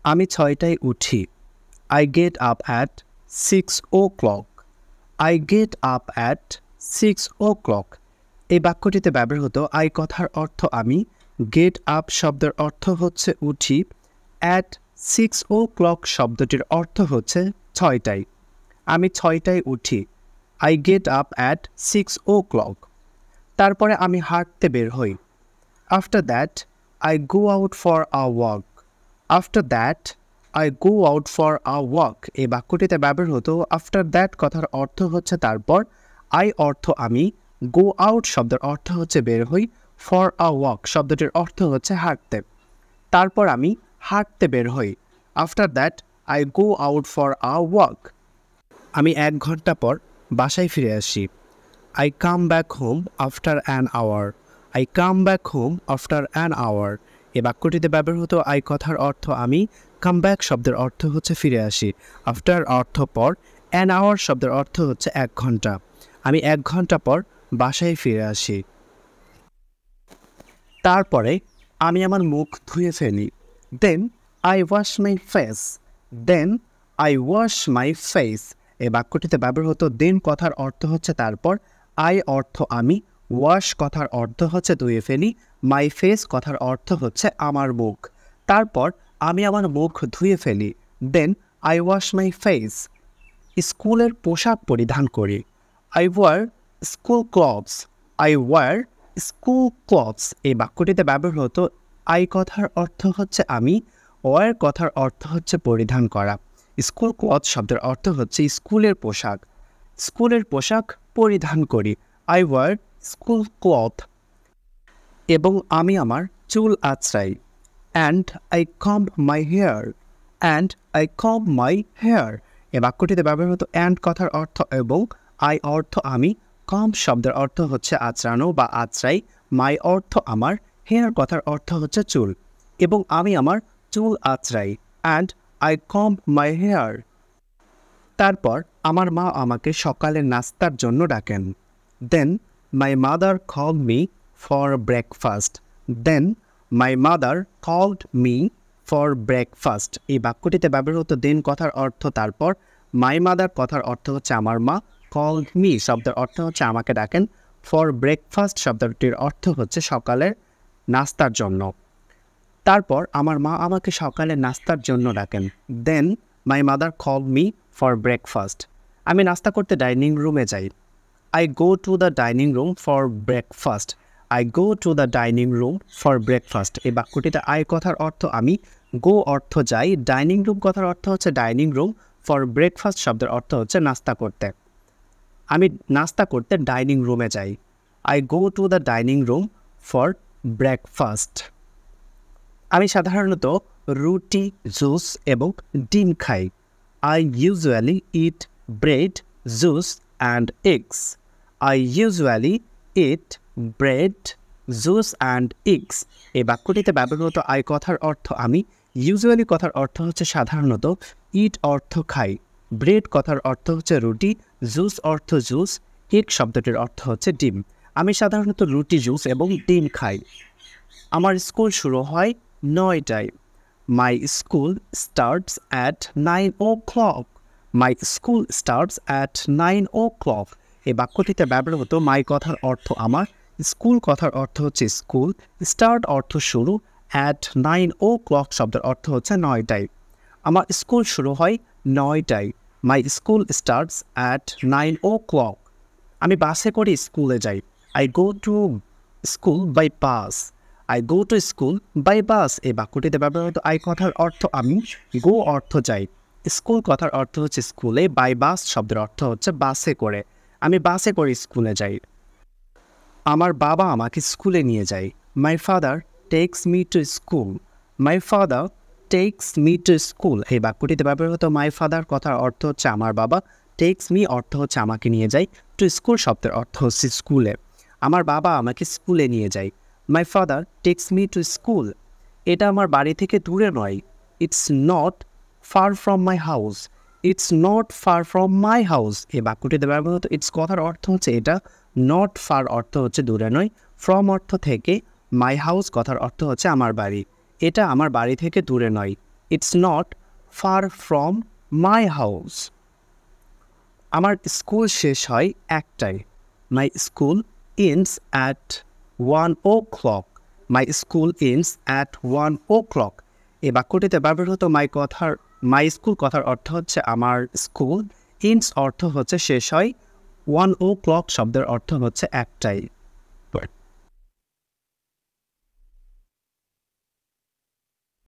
আমি 6টায় উঠি। I get up at 6 o'clock. I get up at 6 o'clock. এই বাক্যটিতে ব্যবহৃত I কথার অর্থ আমি, get up শব্দের অর্থ হচ্ছে উঠি, at 6 o'clock শব্দটির অর্থ হচ্ছে 6টায়। আমি 6টায় উঠি। I get up at 6 o'clock. তারপরে আমি হাঁটতে বের হই। After that, I go out for a walk. After that, I go out for a walk. এই বাক্যটিতে ব্যবহৃত after that কথার অর্থ হচ্ছে তারপর, I অর্থ আমি, go out শব্দের অর্থ হচ্ছে বের হই, for a walk শব্দটির অর্থ হচ্ছে হাঁটতে। তারপর আমি হাঁটতে বের হই। After that, I go out for a walk. আমি 1 ঘন্টা পর বাসায় ফিরে আসি। I come back home after an hour. I come back home after an hour. এই বাক্যটিতে ব্যবহৃত I কথার অর্থ আমি, come back শব্দের অর্থ হচ্ছে ফিরে আসি, after অর্থ পর, an hour শব্দের অর্থ হচ্ছে 1 ঘন্টা। আমি 1 ঘন্টা পর বাসায় ফিরে আসি। তারপরে আমি আমার মুখ ধুয়ে ফেলি। Then I wash my face. Then I wash my face. এই বাক্যটিতে ব্যবহৃত then কথার অর্থ হচ্ছে তারপর, I অর্থ আমি, wash কথার অর্থ হচ্ছে ধুয়ে ফেলি, my face কথার অর্থ হচ্ছে আমার মুখ। তারপর আমি আমার মুখ ধুয়ে ফেলি। Then I wash my face. স্কুলের পোশাক পরিধান করি। I wear school clothes. I wear school clothes. এই বাক্যটিতে ব্যবহৃত I কথার অর্থ হচ্ছে আমি, wear কথার অর্থ হচ্ছে পরিধান করা। স্কুল ক্লথ শব্দের অর্থ হচ্ছে স্কুলের পোশাক। স্কুলের পোশাক পরিধান করি। I wear school cloth. এবং আমি আমার চুল আঁচড়াই। And I comb my hair. And I comb my hair. এ বাক্যটিতে ব্যবহৃত and কথার অর্থ এবং, I অর্থ আমি, comb শব্দের অর্থ হচ্ছে আঁচড়ানো বা আঁচড়াই, my অর্থ আমার, hair কথার অর্থ হচ্ছে চুল। এবং আমি আমার চুল আঁচড়াই। And I comb my hair. তারপর আমার মা আমাকে সকালের নাস্তার জন্য ডাকেন। Then my mother called me for breakfast. Then my mother called me for breakfast. এই বাক্যটিতে ব্যবহৃত then কথার অর্থ তারপর, my mother কথার অর্থ হচ্ছে আমার মা, called me শব্দের অর্থ হচ্ছে আমাকে ডাকেন, for breakfast শব্দটির অর্থ হচ্ছে সকালের নাস্তার জন্য। তারপর আমার মা আমাকে সকালে নাস্তার জন্য ডাকেন। Then my mother called me for breakfast. আমি নাস্তা করতে ডাইনিং রুমে যাই। I go to the dining room for breakfast. I go to the dining room for breakfast. এই বাক্যটিতে I কথার অর্থ আমি, go অর্থ যাই, ডাইনিং রুম কথার অর্থ হচ্ছে ডাইনিং রুম, for breakfast শব্দের অর্থ হচ্ছে নাস্তা করতে। আমি নাস্তা করতে ডাইনিং রুমে যাই। I go to the dining room for breakfast. আমি সাধারণত রুটি, জুস এবং ডিম খাই। I usually eat bread, juice and eggs. I usually eat bread, juice and eggs. এই বাক্যটিতে ব্যবহৃত I কথার অর্থ আমি, usually কথার অর্থ হচ্ছে সাধারণত, eat অর্থ খাই, bread কথার অর্থ হচ্ছে রুটি, juice অর্থ জুস, egg শব্দটির অর্থ হচ্ছে ডিম। আমি সাধারণত রুটি, জুস এবং ডিম খাই। আমার স্কুল শুরু হয় 9টায়। My school starts at 9 o'clock. My school starts at 9 o'clock. এই বাক্যটিতে ব্যবহৃত my কথার অর্থ আমার, স্কুল কথার অর্থ হচ্ছে স্কুল, স্টার্ট অর্থ শুরু, at 9 o'clock শব্দের অর্থ হচ্ছে 9টায়। আমার স্কুল শুরু হয় 9টায়। My school starts at 9 o'clock. আমি বাসে করে স্কুলে যাই। I go to school by bus. I go to school by bus. এই বাক্যটিতে ব্যবহৃত I কথার অর্থ আমি, go অর্থ যাই, স্কুল কথার অর্থ হচ্ছে স্কুলে, by bus শব্দের অর্থ হচ্ছে বাসে করে। আমি বাসে করে স্কুলে যাই। আমার বাবা আমাকে স্কুলে নিয়ে যায়। My father takes me to school. My father takes me to school. এই বাক্যটিতে ব্যবহৃত my father কথার অর্থ হচ্ছে আমার বাবা, takes me অর্থ হচ্ছে আমাকে নিয়ে যায়, to school শব্দের অর্থ হচ্ছে স্কুলে। আমার বাবা আমাকে স্কুলে নিয়ে যায়। My father takes me to school. এটা আমার বাড়ি থেকে দূরে নয়। It's not far from my house. It's not far from my house. এই বাক্যটিতে ব্যবহৃত it's কথার অর্থ হচ্ছে এটা, not far অর্থ হচ্ছে দূরে নয়, from অর্থ থেকে, my house কথার অর্থ হচ্ছে আমার বাড়ি। এটা আমার বাড়ি থেকে দূরে নয়। It's not far from my house. আমার স্কুল শেষ হয় 1টায়। My school ends at 1 o'clock। My school ends at 1 o'clock। এই বাক্যটিতে ব্যবহৃত মাই স্কুল কথার অর্থ হচ্ছে আমার স্কুল, এন্ডস অর্থ হচ্ছে শেষ হয়, 1 o'clock শব্দের অর্থ হচ্ছে 1টায়।